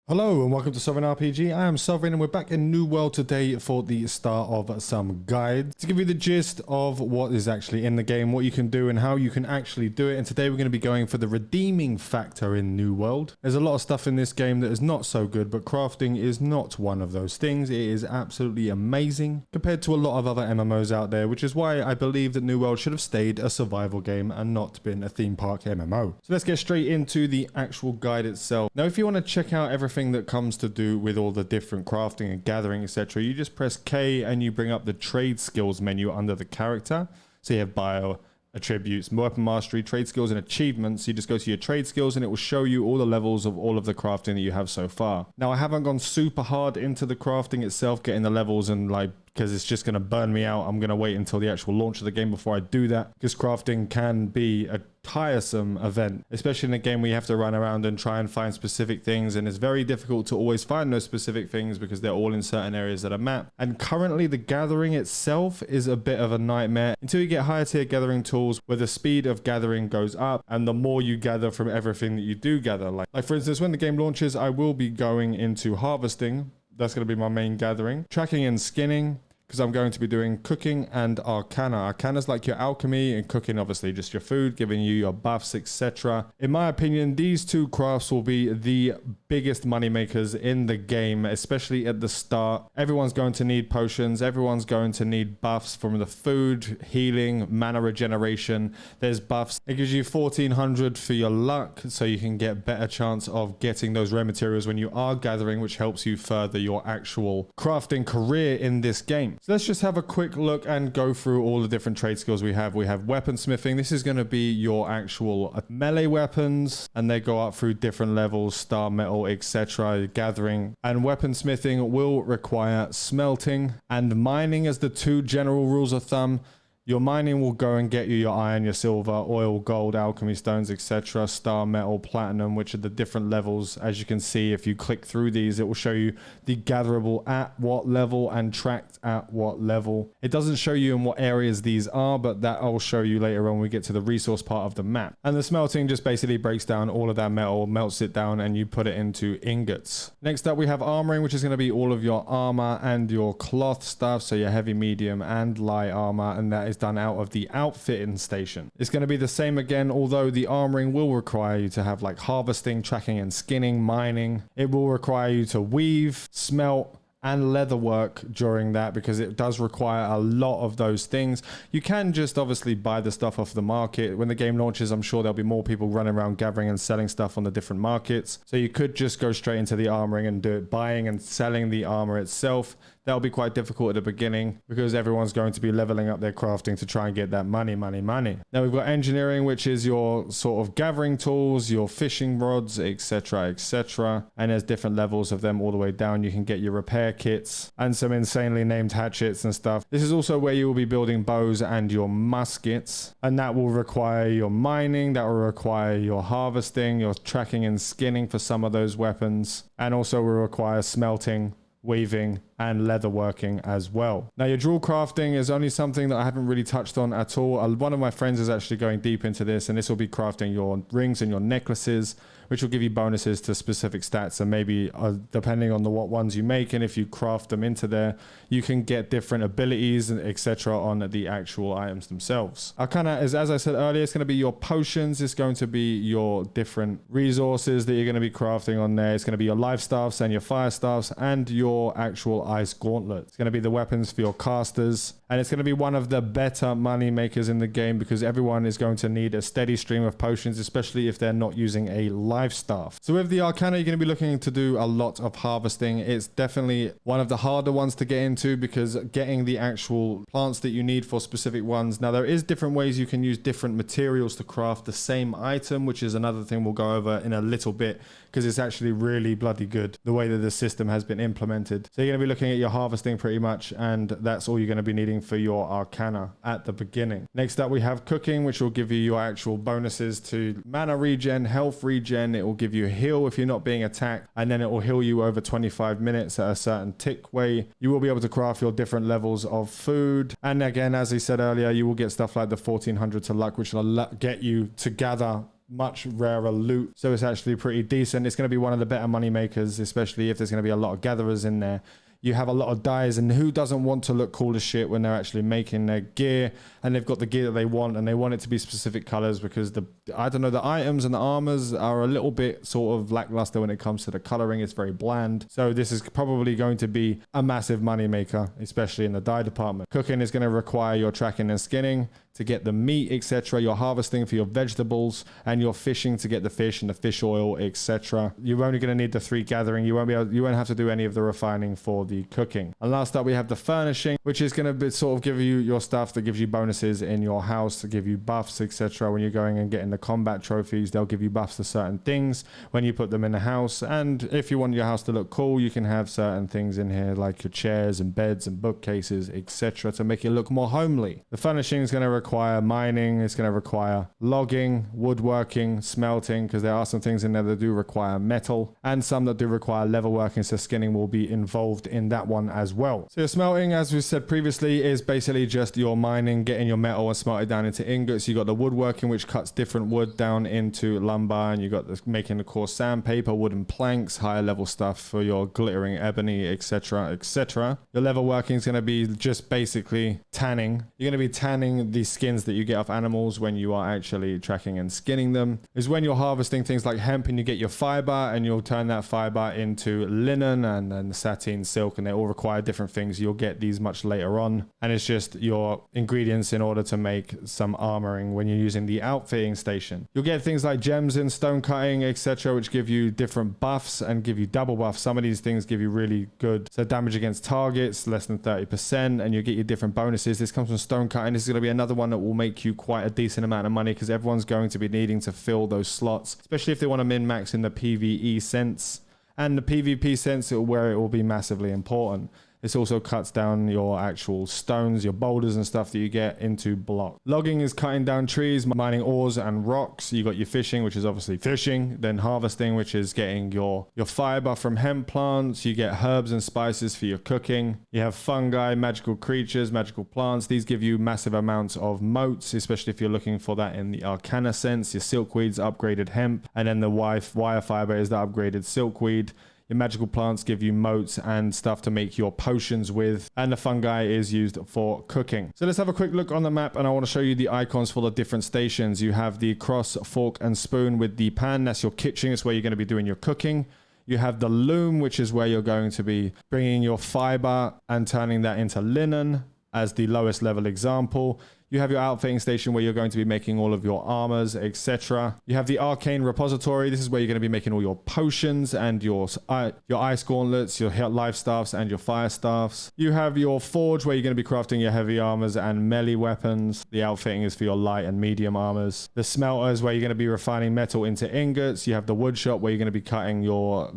Hello and welcome to Sovereign RPG. I am Sovereign and we're back in New World today for the start of some guides to give you the gist of what is actually in the game, what you can do and how you can actually do it. And today we're going to be going for the redeeming factor in New World. There's a lot of stuff in this game that is not so good, but crafting is not one of those things. It is absolutely amazing compared to a lot of other MMOs out there, which is why I believe that New World should have stayed a survival game and not been a theme park MMO. So let's get straight into the actual guide itself. Now, if you want to check out everything that comes to do with all the different crafting and gathering, etc., you just press K and you bring up the trade skills menu under the character. So you have bio, attributes, weapon mastery, trade skills, and achievements. You just go to your trade skills and it will show you all the levels of all of the crafting that you have so far. Now, I haven't gone super hard into the crafting itself, getting the levels and because it's just going to burn me out. I'm going to wait until the actual launch of the game before I do that, because crafting can be a tiresome event, especially in a game where you have to run around and try and find specific things, and it's very difficult to always find those specific things because they're all in certain areas that are mapped. And currently the gathering itself is a bit of a nightmare until you get higher tier gathering tools where the speed of gathering goes up and the more you gather from everything that you do gather. Like for instance, when the game launches, I will be going into harvesting. That's going to be my main gathering. Tracking and skinning, because I'm going to be doing cooking and Arcana. Arcana is like your alchemy, and cooking obviously just your food, giving you your buffs, etc. In my opinion, these two crafts will be the biggest money makers in the game, especially at the start. Everyone's going to need potions. Everyone's going to need buffs from the food, healing, mana regeneration. There's buffs. It gives you 1400 for your luck, so you can get better chance of getting those rare materials when you are gathering, which helps you further your actual crafting career in this game. So let's just have a quick look and go through all the different trade skills we have. We have weaponsmithing. This is going to be your actual melee weapons, and they go up through different levels, star metal, etc. Gathering and weaponsmithing will require smelting and mining as the two general rules of thumb. Your mining will go and get you your iron, your silver, oil, gold, alchemy stones, etc. Star metal, platinum, which are the different levels. As you can see, if you click through these, it will show you the gatherable at what level and tracked at what level. It doesn't show you in what areas these are, but that I'll show you later on when we get to the resource part of the map. And the smelting just basically breaks down all of that metal, melts it down, and you put it into ingots. Next up, we have armoring, which is going to be all of your armor and your cloth stuff. So your heavy, medium, and light armor, and that is done out of the outfitting station. It's going to be the same again, although the armoring will require you to have like harvesting, tracking and skinning, mining. It will require you to weave, smelt, and leather work during that, because it does require a lot of those things. You can just obviously buy the stuff off the market. When the game launches, I'm sure there'll be more people running around gathering and selling stuff on the different markets. So you could just go straight into the armoring and do it, buying and selling the armor itself. That'll be quite difficult at the beginning because everyone's going to be leveling up their crafting to try and get that money. Now we've got engineering, which is your sort of gathering tools, your fishing rods, etc., etc. And there's different levels of them all the way down. You can get your repair kits and some insanely named hatchets and stuff. This is also where you will be building bows and your muskets, and that will require your mining, that will require your harvesting, your tracking and skinning for some of those weapons, and also will require smelting, weaving, and leather working as well. Now your jewel crafting is only something that I haven't really touched on at all. One of my friends is actually going deep into this, and this will be crafting your rings and your necklaces, which will give you bonuses to specific stats, and maybe depending on what ones you make, and if you craft them into there, you can get different abilities and etc. on the actual items themselves. Arcana is, as I said earlier, it's going to be your potions. It's going to be your different resources that you're going to be crafting on there. It's going to be your life staffs and your fire staffs and your actual ice gauntlet. It's going to be the weapons for your casters, and it's going to be one of the better money makers in the game because everyone is going to need a steady stream of potions, especially if they're not using a life staff. So with the Arcana, you're going to be looking to do a lot of harvesting. It's definitely one of the harder ones to get into because getting the actual plants that you need for specific ones. Now there is different ways you can use different materials to craft the same item, which is another thing we'll go over in a little bit because it's actually really bloody good the way that the system has been implemented. So you're going to be looking at your harvesting pretty much, and that's all you're going to be needing for your Arcana at the beginning. Next up, we have cooking, which will give you your actual bonuses to mana regen, health regen. It will give you a heal if you're not being attacked, and then it will heal you over 25 minutes at a certain tick way. You will be able to craft your different levels of food, and again, as I said earlier, you will get stuff like the 1400 to luck, which will get you to gather much rarer loot. So it's actually pretty decent. It's going to be one of the better money makers, especially if there's going to be a lot of gatherers in there. You have a lot of dyes, and who doesn't want to look cool as shit when they're actually making their gear and they've got the gear that they want, and they want it to be specific colors, because the items and the armors are a little bit sort of lackluster when it comes to the coloring. It's very bland. So this is probably going to be a massive money maker, especially in the dye department. Cooking is going to require your tracking and skinning to get the meat, etc. Your harvesting for your vegetables, and your fishing to get the fish and the fish oil, etc. You're only going to need the 3 gathering. You won't have to do any of the refining for the cooking. And last up, we have the furnishing, which is going to sort of give you your stuff that gives you bonuses in your house, to give you buffs, etc. When you're going and getting the combat trophies, they'll give you buffs to certain things when you put them in the house. And if you want your house to look cool, you can have certain things in here like your chairs and beds and bookcases, etc., to make it look more homely. The furnishing is going to require mining. It's going to require logging, woodworking, smelting, because there are some things in there that do require metal, and some that do require leather working, so skinning will be involved in that one as well. So your smelting, as we said previously, is basically just your mining, getting your metal and smelt it down into ingots. You got the woodworking, which cuts different wood down into lumber, and you got making the coarse sandpaper, wooden planks, higher level stuff for your glittering ebony, etc., etc. Your leather working is going to be just basically tanning. You're going to be tanning the skins that you get off animals when you are actually tracking and skinning them. Is when you're harvesting things like hemp, and you get your fiber, and you'll turn that fiber into linen and then sateen, silk, and they all require different things. You'll get these much later on, and it's just your ingredients in order to make some armoring when you're using the outfitting station. You'll get things like gems in stone cutting, etc., which give you different buffs and give you double buffs. Some of these things give you really good, so damage against targets less than 30%, and you get your different bonuses. This comes from stone cutting. This is going to be another one that will make you quite a decent amount of money, because everyone's going to be needing to fill those slots, especially if they want to min-max in the PvE sense. And the PvP sense, where it will be massively important. This also cuts down your actual stones, your boulders and stuff that you get into block. Logging is cutting down trees, mining ores and rocks. You got your fishing, which is obviously fishing. Then harvesting, which is getting your fiber from hemp plants. You get herbs and spices for your cooking. You have fungi, magical creatures, magical plants. These give you massive amounts of moats, especially if you're looking for that in the Arcana sense. Your silkweed's upgraded hemp, and then the wire fiber is the upgraded silkweed. Your magical plants give you moats and stuff to make your potions with, and the fungi is used for cooking. So let's have a quick look on the map, and I want to show you the icons for the different stations. You have the cross, fork, and spoon with the pan. That's your kitchen. It's where you're going to be doing your cooking. You have the loom, which is where you're going to be bringing your fiber and turning that into linen as the lowest level example. You have your outfitting station, where you're going to be making all of your armors, etc. You have the arcane repository. This is where you're going to be making all your potions and your ice gauntlets, your life staffs, and your fire staffs. You have your forge, where you're going to be crafting your heavy armors and melee weapons. The outfitting is for your light and medium armors. The smelters, where you're going to be refining metal into ingots. You have the wood shop, where you're going to be cutting your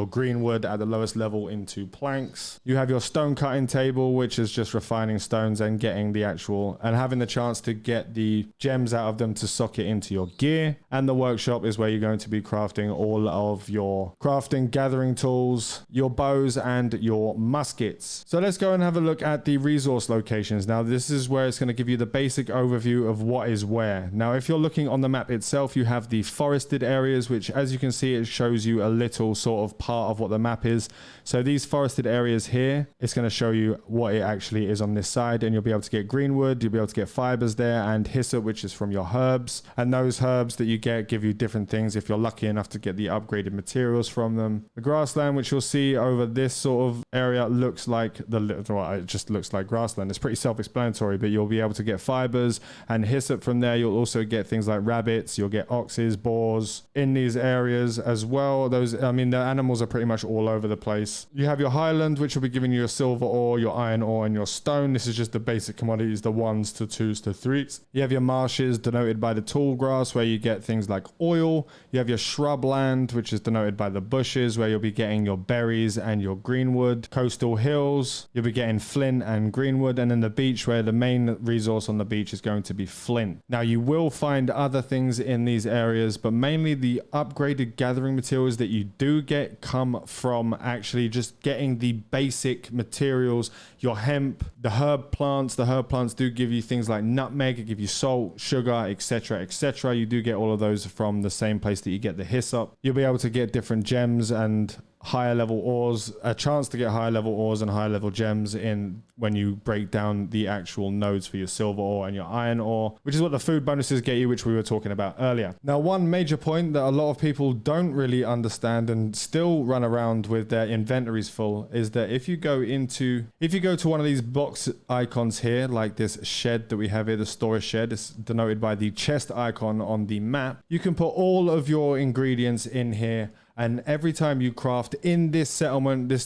green wood at the lowest level into planks. You have your stone cutting table, which is just refining stones and getting the actual and having the chance to get the gems out of them to socket into your gear. And the workshop is where you're going to be crafting all of your crafting gathering tools, your bows, and your muskets. So let's go and have a look at the resource locations. Now this is where it's going to give you the basic overview of what is where. Now if you're looking on the map itself, you have the forested areas, which as you can see, it shows you a little sort of part of what the map is. So these forested areas here, it's going to show you what it actually is on this side, and you'll be able to get green wood, you'll be able to get fibers there, and hyssop, which is from your herbs. And those herbs that you get give you different things if you're lucky enough to get the upgraded materials from them. The grassland, which you'll see over this sort of area, looks like it just looks like grassland. It's pretty self-explanatory, but you'll be able to get fibers and hyssop from there. You'll also get things like rabbits, you'll get oxes, boars in these areas as well. The animals are pretty much all over the place. You have your highland, which will be giving you your silver ore, your iron ore, and your stone. This is just the basic commodities, the 1s to 2s to 3s. You have your marshes, denoted by the tall grass, where you get things like oil. You have your shrubland, which is denoted by the bushes, where you'll be getting your berries and your greenwood. Coastal hills, you'll be getting flint and greenwood. And then the beach, where the main resource on the beach is going to be flint. Now you will find other things in these areas, but mainly the upgraded gathering materials that you do get come from actually just getting the basic materials. Your hemp, the herb plants do give you things like nutmeg, it gives you salt, sugar, etc, etc. You do get all of those from the same place that you get the hyssop. You'll be able to get different gems and higher level ores, a chance to get higher level ores and higher level gems in when you break down the actual nodes for your silver ore and your iron ore, which is what the food bonuses get you, which we were talking about earlier. Now, one major point that a lot of people don't really understand and still run around with their inventories full is that if you go to one of these box icons here, like this shed that we have here, the storage shed, it's denoted by the chest icon on the map, you can put all of your ingredients in here. And every time you craft in this settlement, the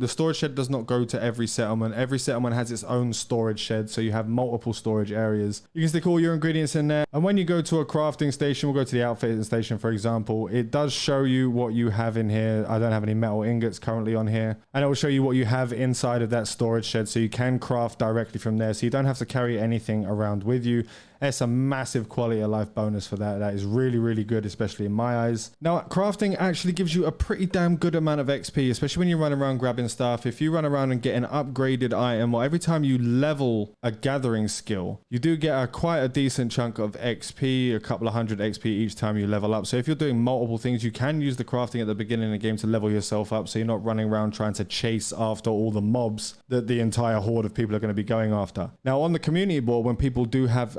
storage shed does not go to every settlement. Every settlement has its own storage shed, so you have multiple storage areas. You can stick all your ingredients in there. And when you go to a crafting station, we'll go to the outfitting station, for example, it does show you what you have in here. I don't have any metal ingots currently on here. And it will show you what you have inside of that storage shed, so you can craft directly from there. So you don't have to carry anything around with you. It's a massive quality of life bonus for that. That is really, really good, especially in my eyes. Now, crafting actually gives you a pretty damn good amount of XP, especially when you run around grabbing stuff. If you run around and get an upgraded item, or every time you level a gathering skill, you do get quite a decent chunk of XP, a couple of hundred XP each time you level up. So if you're doing multiple things, you can use the crafting at the beginning of the game to level yourself up, so you're not running around trying to chase after all the mobs that the entire horde of people are going to be going after. Now, on the community board, when people do have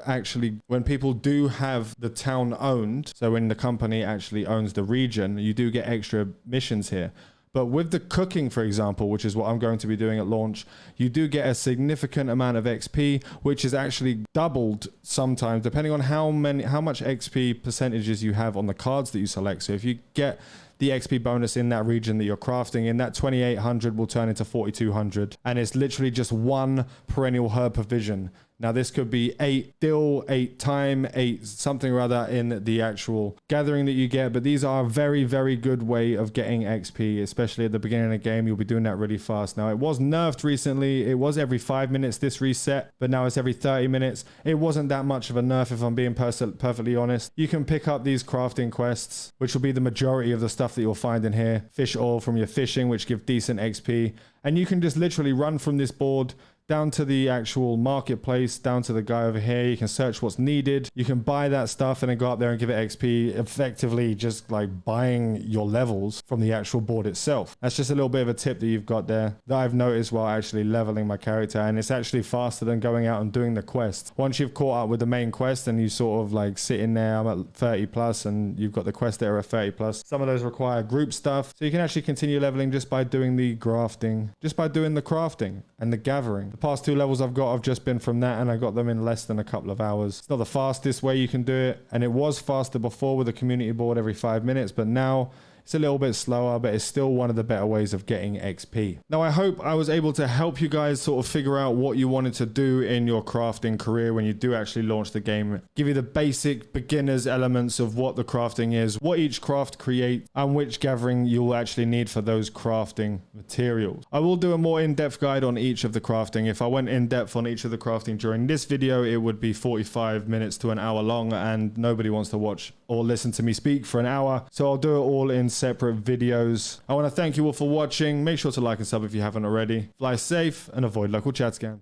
the town owned, so when the company actually owns the region, you do get extra missions here. But with the cooking, for example, which is what I'm going to be doing at launch, you do get a significant amount of XP, which is actually doubled sometimes, depending on how much XP percentages you have on the cards that you select. So if you get the XP bonus in that region that you're crafting in, that 2800 will turn into 4200, and it's literally just one perennial herb provision. Now, this could be 8 dill, 8 thyme, 8 something or other in the actual gathering that you get. But these are a very, very good way of getting XP, especially at the beginning of the game. You'll be doing that really fast. Now, it was nerfed recently. It was every 5 minutes this reset, but now it's every 30 minutes. It wasn't that much of a nerf, if I'm being perfectly honest. You can pick up these crafting quests, which will be the majority of the stuff that you'll find in here. Fish oil from your fishing, which give decent XP. And you can just literally run from this board down to the actual marketplace, down to the guy over here. You can search what's needed. You can buy that stuff and then go up there and give it XP, effectively just like buying your levels from the actual board itself. That's just a little bit of a tip that you've got there that I've noticed while actually leveling my character, and it's actually faster than going out and doing the quest. Once you've caught up with the main quest and you sort of like sit in there, I'm at 30 plus and you've got the quest there at 30 plus. Some of those require group stuff, so you can actually continue leveling just by doing the grafting, just by doing the crafting and the gathering. The past 2 levels I've got have just been from that, and I got them in less than a couple of hours. It's not the fastest way you can do it, and it was faster before with the community board every 5 minutes, but now it's a little bit slower, but it's still one of the better ways of getting XP. Now, I hope I was able to help you guys sort of figure out what you wanted to do in your crafting career when you do actually launch the game. Give you the basic beginners elements of what the crafting is, what each craft creates, and which gathering you'll actually need for those crafting materials. I will do a more in-depth guide on each of the crafting. If I went in depth on each of the crafting during this video, it would be 45 minutes to an hour long, and nobody wants to watch or listen to me speak for an hour. So I'll do it all in separate videos. I want to thank you all for watching. Make sure to like and sub if you haven't already. Fly safe and avoid local chat scams.